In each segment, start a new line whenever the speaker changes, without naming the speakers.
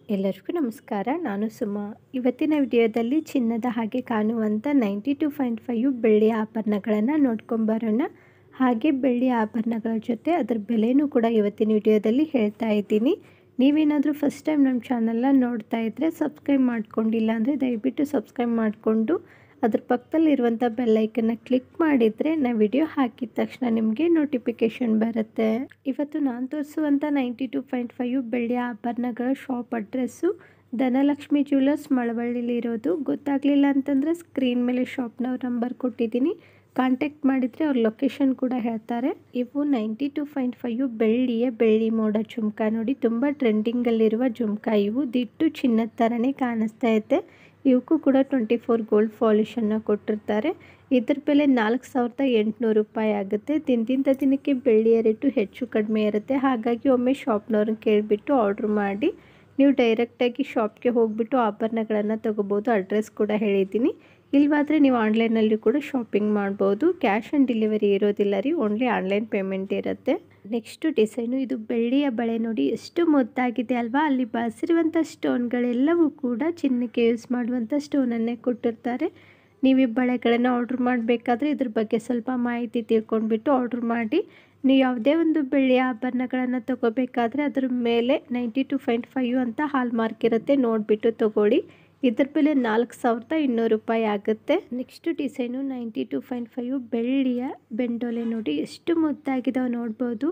ಎಲ್ಲರಿಗೂ ನಮಸ್ಕಾರ. ನಾನು ಸುಮಾ. ಇವತ್ತಿನ ವಿಡಿಯೋದಲ್ಲಿ ಚಿನ್ನದ ಹಾಗೆ ಕಾಣುವಂಥ 92.5 ಬೆಳ್ಳಿಯ ಆಭರಣಗಳನ್ನು ನೋಡ್ಕೊಂಬರೋಣ. ಹಾಗೆ ಬೆಳ್ಳಿಯ ಆಭರಣಗಳ ಜೊತೆ ಅದರ ಬೆಲೆನೂ ಕೂಡ ಇವತ್ತಿನ ವಿಡಿಯೋದಲ್ಲಿ ಹೇಳ್ತಾ ಇದ್ದೀನಿ. ನೀವೇನಾದರೂ ಫಸ್ಟ್ ಟೈಮ್ ನಮ್ಮ ಚಾನಲ್ನ ನೋಡ್ತಾ ಇದ್ದರೆ ಸಬ್ಸ್ಕ್ರೈಬ್ ಮಾಡ್ಕೊಂಡಿಲ್ಲ ಅಂದರೆ ದಯವಿಟ್ಟು ಸಬ್ಸ್ಕ್ರೈಬ್ ಮಾಡಿಕೊಂಡು ಅದ್ರ ಪಕ್ಕದಲ್ಲಿರುವಂಥ ಬೆಲ್ಲೈಕನ್ನ ಕ್ಲಿಕ್ ಮಾಡಿದರೆ ನಾವು ವಿಡಿಯೋ ಹಾಕಿದ ತಕ್ಷಣ ನಿಮಗೆ ನೋಟಿಫಿಕೇಷನ್ ಬರುತ್ತೆ. ಇವತ್ತು ನಾನು ತೋರಿಸುವಂಥ 92.5 ಬೆಳ್ಳಿಯ ಆಭರಣಗಳ ಶಾಪ್ ಅಡ್ರೆಸ್ಸು ಧನಲಕ್ಷ್ಮಿ ಜ್ಯುವೆಲರ್ಸ್ ಮಳವಳ್ಳಿಲಿರೋದು. ಗೊತ್ತಾಗಲಿಲ್ಲ ಅಂತಂದರೆ ಸ್ಕ್ರೀನ್ ಮೇಲೆ ಶಾಪ್ನವ್ರ ನಂಬರ್ ಕೊಟ್ಟಿದ್ದೀನಿ, ಕಾಂಟ್ಯಾಕ್ಟ್ ಮಾಡಿದರೆ ಅವ್ರ ಲೊಕೇಶನ್ ಕೂಡ ಹೇಳ್ತಾರೆ. ಇವು 92.5 ಬೆಳ್ಳಿ ಮೋಡ ಜುಮ್ಕಾ ನೋಡಿ, ತುಂಬ ಟ್ರೆಂಡಿಂಗಲ್ಲಿರುವ ಜುಮ್ಕಾ ಇವು. ದಿಟ್ಟು ಚಿನ್ನದ ಥರನೇ ಕಾಣಿಸ್ತಾ ಇದೆ. ಇವಕ್ಕೂ ಕೂಡ 24 ಗೋಲ್ಡ್ ಪಾಲಿಶನ್ನು ಕೊಟ್ಟಿರ್ತಾರೆ. ಇದ್ರ ಬೆಲೆ 4,800 ರೂಪಾಯಿ ಆಗುತ್ತೆ. ದಿನಕ್ಕೆ ಬೆಳ್ಳಿಯ ರೇಟು ಹೆಚ್ಚು ಕಡಿಮೆ ಇರುತ್ತೆ. ಹಾಗಾಗಿ ಒಮ್ಮೆ ಶಾಪ್ನವ್ರನ್ನ ಕೇಳಿಬಿಟ್ಟು ಆರ್ಡ್ರ್ ಮಾಡಿ ನೀವು ಡೈರೆಕ್ಟಾಗಿ ಶಾಪ್ಗೆ ಹೋಗಿಬಿಟ್ಟು ಆಭರಣಗಳನ್ನು ತೊಗೋಬೋದು. ಅಡ್ರೆಸ್ ಕೂಡ ಹೇಳಿದ್ದೀನಿ. ಇಲ್ವಾದರೆ ನೀವು ಆನ್ಲೈನಲ್ಲಿ ಕೂಡ ಶಾಪಿಂಗ್ ಮಾಡ್ಬೋದು. ಕ್ಯಾಶ್ ಆನ್ ಡೆಲಿವರಿ ಇರೋದಿಲ್ಲ ರೀ, ಓನ್ಲಿ ಆನ್ಲೈನ್ ಪೇಮೆಂಟ್ ಇರುತ್ತೆ. ನೆಕ್ಸ್ಟು ಡಿಸೈನು, ಇದು ಬೆಳ್ಳಿಯ ಬಳೆ ನೋಡಿ, ಎಷ್ಟು ಮುದ್ದಾಗಿದೆ ಅಲ್ವಾ. ಅಲ್ಲಿ ಬಳಸಿರುವಂಥ ಸ್ಟೋನ್ಗಳೆಲ್ಲವೂ ಕೂಡ ಚಿನ್ನಕ್ಕೆ ಯೂಸ್ ಮಾಡುವಂಥ ಸ್ಟೋನನ್ನೇ ಕೊಟ್ಟಿರ್ತಾರೆ. ನೀವು ಈ ಬಳೆಗಳನ್ನು ಆರ್ಡ್ರ್ ಮಾಡಬೇಕಾದ್ರೆ ಇದ್ರ ಬಗ್ಗೆ ಸ್ವಲ್ಪ ಮಾಹಿತಿ ತಿಳ್ಕೊಂಡ್ಬಿಟ್ಟು ಆರ್ಡ್ರ್ ಮಾಡಿ. ನೀವು ಯಾವುದೇ ಒಂದು ಬೆಳ್ಳಿಯ ಆಭರಣಗಳನ್ನು ತೊಗೋಬೇಕಾದ್ರೆ ಅದ್ರ ಮೇಲೆ 92.5 ಅಂತ ಹಾಲ್ ಮಾರ್ಕ್ ಇರುತ್ತೆ, ನೋಡಿಬಿಟ್ಟು ತೊಗೊಳ್ಳಿ. ಇದ್ರ ಬೆಲೆ 4,200 ರೂಪಾಯಿ ಆಗುತ್ತೆ. ನೆಕ್ಸ್ಟ್ ಡಿಸೈನು 92.5 ಬೆಳ್ಳಿಯ ಬೆಂಡೋಲೆ ನೋಡಿ, ಎಷ್ಟು ಮುದ್ದಾಗಿದಾವೆ ನೋಡ್ಬೋದು.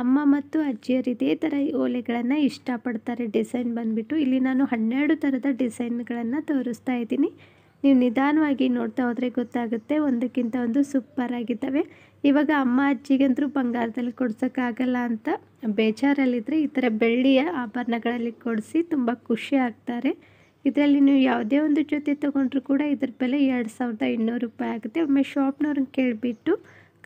ಅಮ್ಮ ಮತ್ತು ಅಜ್ಜಿಯರು ಇದೇ ಥರ ಓಲೆಗಳನ್ನು ಇಷ್ಟಪಡ್ತಾರೆ. ಡಿಸೈನ್ ಬಂದುಬಿಟ್ಟು ಇಲ್ಲಿ ನಾನು 12 ಥರದ ಡಿಸೈನ್ಗಳನ್ನು ತೋರಿಸ್ತಾ ಇದ್ದೀನಿ. ನೀವು ನಿಧಾನವಾಗಿ ನೋಡ್ತಾ ಹೋದರೆ ಗೊತ್ತಾಗುತ್ತೆ, ಒಂದಕ್ಕಿಂತ ಒಂದು ಸೂಪರ್ ಆಗಿದ್ದಾವೆ. ಇವಾಗ ಅಮ್ಮ ಅಜ್ಜಿಗಂತೂ ಬಂಗಾರದಲ್ಲಿ ಕೊಡ್ಸೋಕ್ಕಾಗಲ್ಲ ಅಂತ ಬೇಜಾರಲ್ಲಿದ್ದರೆ ಈ ಥರ ಬೆಳ್ಳಿಯ ಆಭರಣಗಳಲ್ಲಿ ಕೊಡಿಸಿ ತುಂಬ ಖುಷಿ ಆಗ್ತಾರೆ. ಇದರಲ್ಲಿ ನೀವು ಯಾವುದೇ ಒಂದು ಜೊತೆ ತೊಗೊಂಡ್ರೂ ಕೂಡ ಇದ್ರ ಬೆಲೆ 2,200 ರೂಪಾಯಿ ಆಗುತ್ತೆ. ಒಮ್ಮೆ ಶಾಪ್ನವ್ರನ್ನ ಕೇಳಿಬಿಟ್ಟು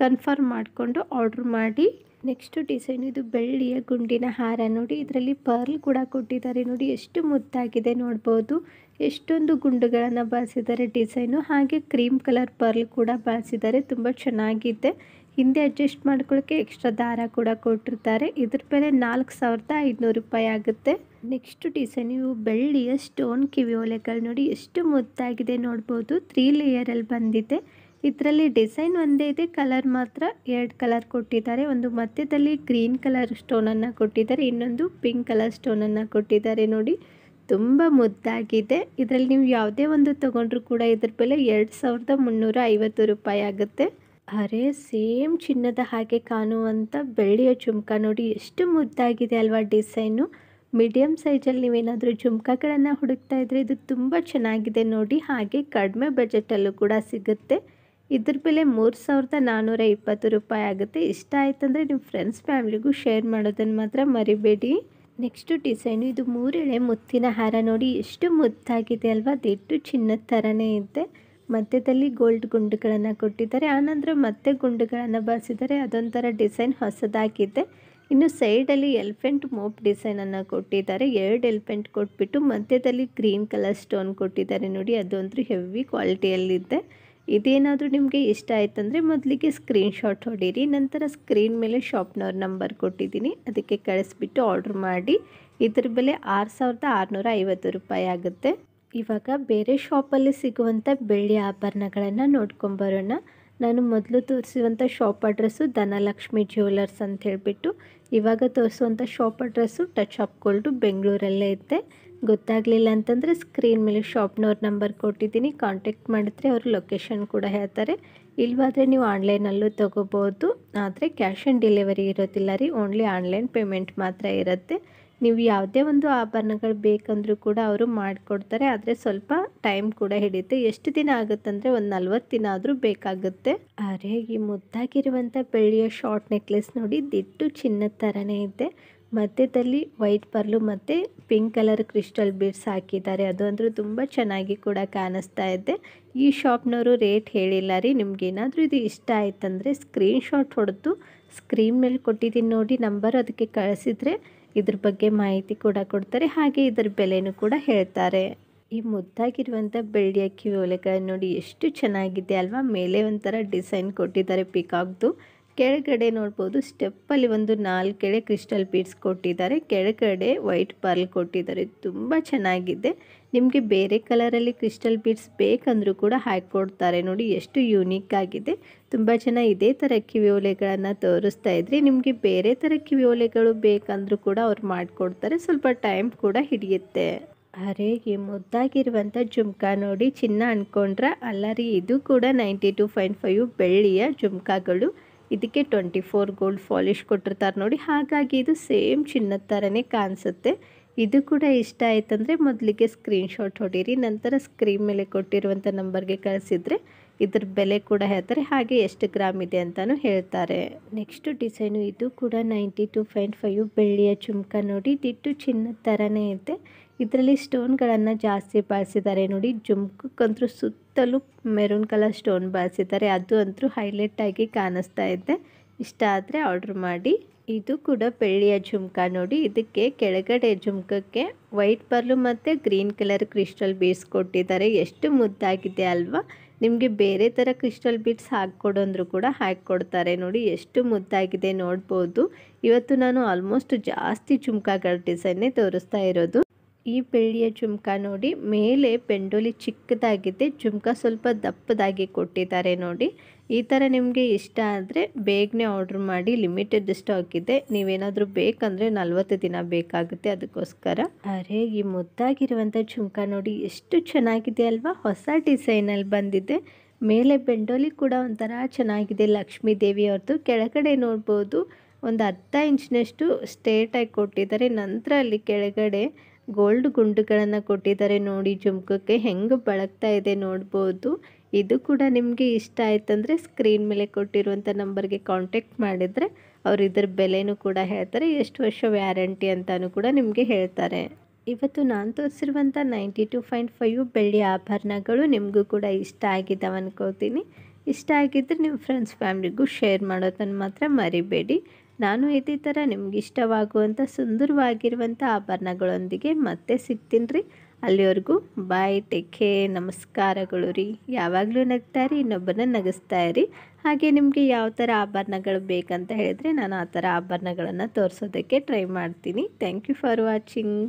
ಕನ್ಫರ್ಮ್ ಮಾಡಿಕೊಂಡು ಆರ್ಡ್ರ್ ಮಾಡಿ. ನೆಕ್ಸ್ಟು ಡಿಸೈನ್, ಇದು ಬೆಳ್ಳಿಯ ಗುಂಡಿನ ಹಾರ ನೋಡಿ, ಇದರಲ್ಲಿ ಪರ್ಲ್ ಕೂಡ ಕೊಟ್ಟಿದ್ದಾರೆ ನೋಡಿ, ಎಷ್ಟು ಮುದ್ದಾಗಿದೆ ನೋಡ್ಬೋದು. ಎಷ್ಟೊಂದು ಗುಂಡುಗಳನ್ನು ಬಳಸಿದ್ದಾರೆ ಡಿಸೈನು. ಹಾಗೆ ಕ್ರೀಮ್ ಕಲರ್ ಪರ್ಲ್ ಕೂಡ ಬಳಸಿದ್ದಾರೆ, ತುಂಬ ಚೆನ್ನಾಗಿದೆ. ಹಿಂದೆ ಅಡ್ಜಸ್ಟ್ ಮಾಡ್ಕೊಳ್ಳೋಕ್ಕೆ ಎಕ್ಸ್ಟ್ರಾ ದಾರ ಕೂಡ ಕೊಟ್ಟಿರ್ತಾರೆ. ಇದ್ರ ಬೆಲೆ 4,500 ರೂಪಾಯಿ ಆಗುತ್ತೆ. ನೆಕ್ಸ್ಟ್ ಡಿಸೈನ್, ಇವು ಬೆಳ್ಳಿಯ ಸ್ಟೋನ್ ಕಿವಿ ಓಲೆಗಳು ನೋಡಿ, ಎಷ್ಟು ಮುದ್ದಾಗಿದೆ ನೋಡ್ಬೋದು. 3 ಲೇಯರಲ್ಲಿ ಬಂದಿದೆ. ಇದರಲ್ಲಿ ಡಿಸೈನ್ ಒಂದೇ ಇದೆ, ಕಲರ್ ಮಾತ್ರ 2 ಕಲರ್ ಕೊಟ್ಟಿದ್ದಾರೆ. ಒಂದು ಮಧ್ಯದಲ್ಲಿ ಗ್ರೀನ್ ಕಲರ್ ಸ್ಟೋನನ್ನು ಕೊಟ್ಟಿದ್ದಾರೆ, ಇನ್ನೊಂದು ಪಿಂಕ್ ಕಲರ್ ಸ್ಟೋನನ್ನು ಕೊಟ್ಟಿದ್ದಾರೆ ನೋಡಿ, ತುಂಬ ಮುದ್ದಾಗಿದೆ. ಇದರಲ್ಲಿ ನೀವು ಯಾವುದೇ ಒಂದು ತೊಗೊಂಡ್ರೂ ಕೂಡ ಇದ್ರ ಬೆಲೆ 2,350 ರೂಪಾಯಿ ಆಗುತ್ತೆ. ಅರೆ ಸೇಮ್ ಚಿನ್ನದ ಹಾಗೆ ಕಾಣುವಂಥ ಬೆಳ್ಳಿಯ ಜುಮ್ಕಾ ನೋಡಿ, ಎಷ್ಟು ಮುದ್ದಾಗಿದೆ ಅಲ್ವಾ ಡಿಸೈನು. ಮೀಡಿಯಮ್ ಸೈಜಲ್ಲಿ ನೀವೇನಾದರೂ ಜುಮ್ಕಾಗಳನ್ನು ಹುಡುಕ್ತಾ ಇದ್ದರೆ ಇದು ತುಂಬ ಚೆನ್ನಾಗಿದೆ ನೋಡಿ. ಹಾಗೆ ಕಡಿಮೆ ಬಜೆಟಲ್ಲೂ ಕೂಡ ಸಿಗುತ್ತೆ. ಇದ್ರ ಬೆಲೆ 3,420 ರೂಪಾಯಿ ಆಗುತ್ತೆ. ಇಷ್ಟ ಆಯ್ತಂದರೆ ನಿಮ್ಮ ಫ್ರೆಂಡ್ಸ್ ಫ್ಯಾಮಿಲಿಗೂ ಶೇರ್ ಮಾಡೋದನ್ನು ಮಾತ್ರ ಮರಿಬೇಡಿ. ನೆಕ್ಸ್ಟು ಡಿಸೈನು, ಇದು 3 ಎಳೆ ಮುತ್ತಿನ ಹಾರ ನೋಡಿ, ಎಷ್ಟು ಮುದ್ದಾಗಿದೆ ಅಲ್ವಾ. ದಿಟ್ಟು ಚಿನ್ನದ ಥರನೇ ಇದೆ. ಮಧ್ಯದಲ್ಲಿ ಗೋಲ್ಡ್ ಗುಂಡುಗಳನ್ನು ಕೊಟ್ಟಿದ್ದಾರೆ, ಆನಂತರ ಮತ್ತೆ ಗುಂಡುಗಳನ್ನು ಬಳಸಿದ್ದಾರೆ. ಅದೊಂಥರ ಡಿಸೈನ್ ಹೊಸದಾಗಿದೆ. ಇನ್ನು ಸೈಡಲ್ಲಿ ಎಲಿಫೆಂಟ್ ಮೋಪ್ ಡಿಸೈನನ್ನು ಕೊಟ್ಟಿದ್ದಾರೆ. 2 ಎಲಿಫೆಂಟ್ ಕೊಟ್ಬಿಟ್ಟು ಮಧ್ಯದಲ್ಲಿ ಗ್ರೀನ್ ಕಲರ್ ಸ್ಟೋನ್ ಕೊಟ್ಟಿದ್ದಾರೆ ನೋಡಿ, ಅದಂತೂ ಹೆವಿ ಕ್ವಾಲಿಟಿಯಲ್ಲಿದೆ. ಇದೇನಾದರೂ ನಿಮಗೆ ಇಷ್ಟ ಆಯ್ತಂದರೆ ಮೊದಲಿಗೆ ಸ್ಕ್ರೀನ್ಶಾಟ್ ಹೊಡೀರಿ, ನಂತರ ಸ್ಕ್ರೀನ್ ಮೇಲೆ ಶಾಪ್ನವ್ರ ನಂಬರ್ ಕೊಟ್ಟಿದ್ದೀನಿ, ಅದಕ್ಕೆ ಕಳಿಸ್ಬಿಟ್ಟು ಆರ್ಡ್ರ್ ಮಾಡಿ. ಇದ್ರ ಬೆಲೆ 6,650 ರೂಪಾಯಿ ಆಗುತ್ತೆ. ಇವಾಗ ಬೇರೆ ಶಾಪಲ್ಲಿ ಸಿಗುವಂಥ ಬೆಳ್ಳಿ ಆಭರಣಗಳನ್ನು ನೋಡ್ಕೊಂಬರೋಣ. ನಾನು ಮೊದಲು ತೋರಿಸುವಂಥ ಶಾಪ್ ಅಡ್ರೆಸ್ಸು ಧನಲಕ್ಷ್ಮಿ ಜ್ಯುವೆಲರ್ಸ್ ಅಂತ ಹೇಳಿಬಿಟ್ಟು, ಇವಾಗ ತೋರಿಸುವಂಥ shop address touch of gold ಬೆಂಗಳೂರಲ್ಲೇ ಇದೆ. ಗೊತ್ತಾಗಲಿಲ್ಲ ಅಂತಂದರೆ ಸ್ಕ್ರೀನ್ ಮೇಲೆ ಶಾಪ್ನವ್ರ ನಂಬರ್ ಕೊಟ್ಟಿದ್ದೀನಿ, ಕಾಂಟ್ಯಾಕ್ಟ್ ಮಾಡಿದ್ರೆ ಅವ್ರ ಲೊಕೇಶನ್ ಕೂಡ ಹೇಳ್ತಾರೆ. ಇಲ್ವಾದರೆ ನೀವು ಆನ್ಲೈನಲ್ಲೂ ತೊಗೋಬೋದು, ಆದರೆ ಕ್ಯಾಶ್ ಆನ್ ಡೆಲಿವರಿ ಇರೋದಿಲ್ಲ ರೀ, ಓನ್ಲಿ ಆನ್ಲೈನ್ ಪೇಮೆಂಟ್ ಮಾತ್ರ ಇರುತ್ತೆ. ನೀವು ಯಾವುದೇ ಒಂದು ಆಭರಣಗಳು ಬೇಕಂದ್ರೂ ಕೂಡ ಅವರು ಮಾಡಿಕೊಡ್ತಾರೆ, ಆದರೆ ಸ್ವಲ್ಪ ಟೈಮ್ ಕೂಡ ಹಿಡಿಯುತ್ತೆ. ಎಷ್ಟು ದಿನ ಆಗುತ್ತಂದರೆ ಒಂದು 40 ದಿನ ಆದರೂ ಬೇಕಾಗುತ್ತೆ. ಅರೆ ಈ ಮುದ್ದಾಗಿರುವಂಥ ಬೆಳ್ಳಿಯ ಶಾರ್ಟ್ ನೆಕ್ಲೆಸ್ ನೋಡಿ, ದಿಟ್ಟು ಚಿನ್ನದ ಥರನೇ ಇದೆ. ಮಧ್ಯದಲ್ಲಿ ವೈಟ್ ಪರ್ಲು ಮತ್ತು ಪಿಂಕ್ ಕಲರ್ ಕ್ರಿಸ್ಟಲ್ ಬೀಡ್ಸ್ ಹಾಕಿದ್ದಾರೆ. ಅದು ಅಂದರೂ ತುಂಬ ಚೆನ್ನಾಗಿ ಕೂಡ ಕಾಣಿಸ್ತಾ ಇದೆ. ಈ ಶಾಪ್ನವರು ರೇಟ್ ಹೇಳಿಲ್ಲ ರೀ. ನಿಮ್ಗೇನಾದರೂ ಇದು ಇಷ್ಟ ಆಯ್ತಂದರೆ ಸ್ಕ್ರೀನ್ಶಾಟ್ ಹೊಡೆದು ಸ್ಕ್ರೀನ್ ಮೇಲೆ ಕೊಟ್ಟಿದ್ದೀನಿ ನೋಡಿ ನಂಬರ್, ಅದಕ್ಕೆ ಕಳಿಸಿದರೆ ಇದ್ರ ಬಗ್ಗೆ ಮಾಹಿತಿ ಕೂಡ ಕೊಡ್ತಾರೆ. ಹಾಗೆ ಇದ್ರ ಬೆಲೆನೂ ಕೂಡ ಹೇಳ್ತಾರೆ. ಈ ಮುದ್ದಾಗಿರುವಂಥ ಬೆಳ್ಳಿಯ ಕಿವಿ ಓಲೆಗಳನ್ನು ನೋಡಿ, ಎಷ್ಟು ಚೆನ್ನಾಗಿದೆ ಅಲ್ವಾ. ಮೇಲೆ ಒಂಥರ ಡಿಸೈನ್ ಕೊಟ್ಟಿದ್ದಾರೆ ಪಿಕಾಕ್ದು, ಕೆಳಗಡೆ ನೋಡ್ಬೋದು ಸ್ಟೆಪ್ಪಲ್ಲಿ ಒಂದು 4 ಕೆಳೆ ಕ್ರಿಸ್ಟಲ್ ಬೀಡ್ಸ್ ಕೊಟ್ಟಿದ್ದಾರೆ. ಕೆಳಗಡೆ ವೈಟ್ ಪರ್ಲ್ ಕೊಟ್ಟಿದ್ದಾರೆ. ತುಂಬ ಚೆನ್ನಾಗಿದೆ. ನಿಮಗೆ ಬೇರೆ ಕಲರಲ್ಲಿ ಕ್ರಿಸ್ಟಲ್ ಬೀಡ್ಸ್ ಬೇಕಂದ್ರೂ ಕೂಡ ಹಾಕಿಕೊಡ್ತಾರೆ. ನೋಡಿ ಎಷ್ಟು ಯೂನಿಕ್ ಆಗಿದೆ. ತುಂಬ ಜನ ಇದೇ ಥರ ಕಿವಿ ಓಲೆಗಳನ್ನು ತೋರಿಸ್ತಾ ಇದ್ರಿ. ನಿಮಗೆ ಬೇರೆ ಥರ ಕಿವಿ ಓಲೆಗಳು ಬೇಕಂದ್ರೂ ಕೂಡ ಅವ್ರು ಮಾಡಿಕೊಡ್ತಾರೆ. ಸ್ವಲ್ಪ ಟೈಮ್ ಕೂಡ ಹಿಡಿಯುತ್ತೆ. ಅರೆ ಈ ಮುದ್ದಾಗಿರುವಂಥ ಜುಮ್ಕಾ ನೋಡಿ, ಚಿನ್ನ ಅಂದ್ಕೊಂಡ್ರೆ ಅಲ್ಲ ರೀ, ಇದು ಕೂಡ 92.5 ಬೆಳ್ಳಿಯ ಜುಮ್ಕಾಗಳು. ಇದಕ್ಕೆ 24 ಗೋಲ್ಡ್ ಪಾಲಿಶ್ ಕೊಟ್ಟಿರ್ತಾರೆ ನೋಡಿ. ಹಾಗಾಗಿ ಇದು ಸೇಮ್ ಚಿನ್ನದ ಥರನೇ ಕಾಣಿಸುತ್ತೆ. ಇದು ಕೂಡ ಇಷ್ಟ ಆಯ್ತಂದರೆ ಮೊದಲಿಗೆ ಸ್ಕ್ರೀನ್ಶಾಟ್ ಹೊಡೀರಿ. ನಂತರ ಸ್ಕ್ರೀನ್ ಮೇಲೆ ಕೊಟ್ಟಿರುವಂಥ ನಂಬರ್ಗೆ ಕಳಿಸಿದರೆ ಇದ್ರ ಬೆಲೆ ಕೂಡ ಹೇಳ್ತಾರೆ, ಹಾಗೆ ಎಷ್ಟು ಗ್ರಾಮ್ ಇದೆ ಅಂತಲೂ ಹೇಳ್ತಾರೆ. ನೆಕ್ಸ್ಟ್ ಡಿಸೈನು ಇದು ಕೂಡ 92.5 ಬೆಳ್ಳಿಯ ಜುಮ್ಕಾ ನೋಡಿ. ಇದಿಟ್ಟು ಚಿನ್ನದ ಥರನೇ ಇದೆ. ಇದರಲ್ಲಿ ಸ್ಟೋನ್ಗಳನ್ನು ಜಾಸ್ತಿ ಬಳಸಿದ್ದಾರೆ ನೋಡಿ. ಜುಮ್ಕಕ್ಕಂತೂ ಸುತ್ತಲೂ ಮೆರೂನ್ ಕಲರ್ ಸ್ಟೋನ್ ಬಳಸಿದ್ದಾರೆ. ಅದು ಅಂತೂ ಹೈಲೈಟ್ ಆಗಿ ಕಾಣಿಸ್ತಾ ಇದೆ. ಇಷ್ಟ ಆದರೆ ಆರ್ಡ್ರ್ ಮಾಡಿ. ಇದು ಕೂಡ ಬೆಳ್ಳಿಯ ಜುಮ್ಕಾ ನೋಡಿ. ಇದಕ್ಕೆ ಕೆಳಗಡೆ ಜುಮ್ಕಕ್ಕೆ ವೈಟ್ ಪರ್ಲು ಮತ್ತು ಗ್ರೀನ್ ಕಲರ್ ಕ್ರಿಸ್ಟಲ್ ಬೀಡ್ಸ್ ಕೊಟ್ಟಿದ್ದಾರೆ. ಎಷ್ಟು ಮುದ್ದಾಗಿದೆ ಅಲ್ವಾ. ನಿಮಗೆ ಬೇರೆ ಥರ ಕ್ರಿಸ್ಟಲ್ ಬೀಡ್ಸ್ ಹಾಕ್ಕೊಡಂದ್ರೂ ಕೂಡ ಹಾಕಿಕೊಡ್ತಾರೆ ನೋಡಿ. ಎಷ್ಟು ಮುದ್ದಾಗಿದೆ ನೋಡ್ಬೋದು. ಇವತ್ತು ನಾನು ಆಲ್ಮೋಸ್ಟ್ ಜಾಸ್ತಿ ಜುಮ್ಕಾಗಳ ಡಿಸೈನ್ನೇ ತೋರಿಸ್ತಾ ಇರೋದು. ಈ ಬೆಳ್ಳಿಯ ಜುಮ್ಕಾ ನೋಡಿ, ಮೇಲೆ ಪೆಂಡೋಲಿ ಚಿಕ್ಕದಾಗಿದೆ, ಜುಮ್ಕಾ ಸ್ವಲ್ಪ ದಪ್ಪದಾಗಿ ಕೊಟ್ಟಿದ್ದಾರೆ ನೋಡಿ. ಈ ಥರ ನಿಮಗೆ ಇಷ್ಟ ಆದರೆ ಬೇಗನೆ ಆರ್ಡ್ರ್ ಮಾಡಿ. ಲಿಮಿಟೆಡ್ ಸ್ಟಾಕ್ ಇದೆ. ನೀವೇನಾದರೂ ಬೇಕಂದರೆ 40 ದಿನ ಬೇಕಾಗುತ್ತೆ. ಅದಕ್ಕೋಸ್ಕರ ಅರೆ ಈ ಮುದ್ದಾಗಿರುವಂಥ ಜುಮ್ಕಾ ನೋಡಿ ಎಷ್ಟು ಚೆನ್ನಾಗಿದೆ ಅಲ್ವಾ. ಹೊಸ ಡಿಸೈನಲ್ಲಿ ಬಂದಿದೆ. ಮೇಲೆ ಬೆಂಡೋಲಿ ಕೂಡ ಒಂಥರ ಚೆನ್ನಾಗಿದೆ, ಲಕ್ಷ್ಮೀ ದೇವಿ ಅವ್ರದ್ದು. ಕೆಳಗಡೆ ನೋಡ್ಬೋದು ಒಂದು 10 ಇಂಚಿನಷ್ಟು ಸ್ಟ್ರೇಟಾಗಿ ಕೊಟ್ಟಿದ್ದಾರೆ. ನಂತರ ಅಲ್ಲಿ ಕೆಳಗಡೆ ಗೋಲ್ಡ್ ಗುಂಡುಗಳನ್ನು ಕೊಟ್ಟಿದ್ದಾರೆ ನೋಡಿ. ಜುಮ್ಕಕ್ಕೆ ಹೆಂಗೆ ಬಳಗ್ತಾ ಇದೆ ನೋಡ್ಬೋದು. ಇದು ಕೂಡ ನಿಮಗೆ ಇಷ್ಟ ಆಯ್ತಂದರೆ ಸ್ಕ್ರೀನ್ ಮೇಲೆ ಕೊಟ್ಟಿರುವಂಥ ನಂಬರ್ಗೆ ಕಾಂಟ್ಯಾಕ್ಟ್ ಮಾಡಿದರೆ ಅವ್ರು ಇದ್ರ ಬೆಲೆನೂ ಕೂಡ ಹೇಳ್ತಾರೆ, ಎಷ್ಟು ವರ್ಷ ವ್ಯಾರಂಟಿ ಅಂತಲೂ ಕೂಡ ನಿಮಗೆ ಹೇಳ್ತಾರೆ. ಇವತ್ತು ನಾನು ತೋರಿಸಿರುವಂಥ 92.5 ಬೆಳ್ಳಿ ಆಭರಣಗಳು ನಿಮಗೂ ಕೂಡ ಇಷ್ಟ ಆಗಿದ್ದಾವೆ ಅನ್ಕೋತೀನಿ. ಇಷ್ಟ ಆಗಿದ್ದರೆ ನಿಮ್ಮ ಫ್ರೆಂಡ್ಸ್ ಫ್ಯಾಮ್ಲಿಗೂ ಶೇರ್ ಮಾಡೋದನ್ನು ಮಾತ್ರ ಮರಿಬೇಡಿ. ನಾನು ಇದೇ ಥರ ನಿಮ್ಗೆ ಇಷ್ಟವಾಗುವಂಥ ಸುಂದರವಾಗಿರುವಂಥ ಆಭರಣಗಳೊಂದಿಗೆ ಮತ್ತೆ ಸಿಗ್ತೀನಿ ರೀ. ಅಲ್ಲಿವರೆಗೂ ಬಾಯ್, ಟೇಕ್ ಕೇರ್, ನಮಸ್ಕಾರಗಳು ರೀ. ಯಾವಾಗಲೂ ನಗ್ತಾ ಇರಿ, ಇನ್ನೊಬ್ಬರನ್ನ ನಗಿಸ್ತಾ ಇರಿ. ಹಾಗೆ ನಿಮಗೆ ಯಾವ ಥರ ಆಭರಣಗಳು ಬೇಕಂತ ಹೇಳಿದ್ರೆ ನಾನು ಆ ಥರ ಆಭರಣಗಳನ್ನು ತೋರಿಸೋದಕ್ಕೆ ಟ್ರೈ ಮಾಡ್ತೀನಿ. Thank you for watching.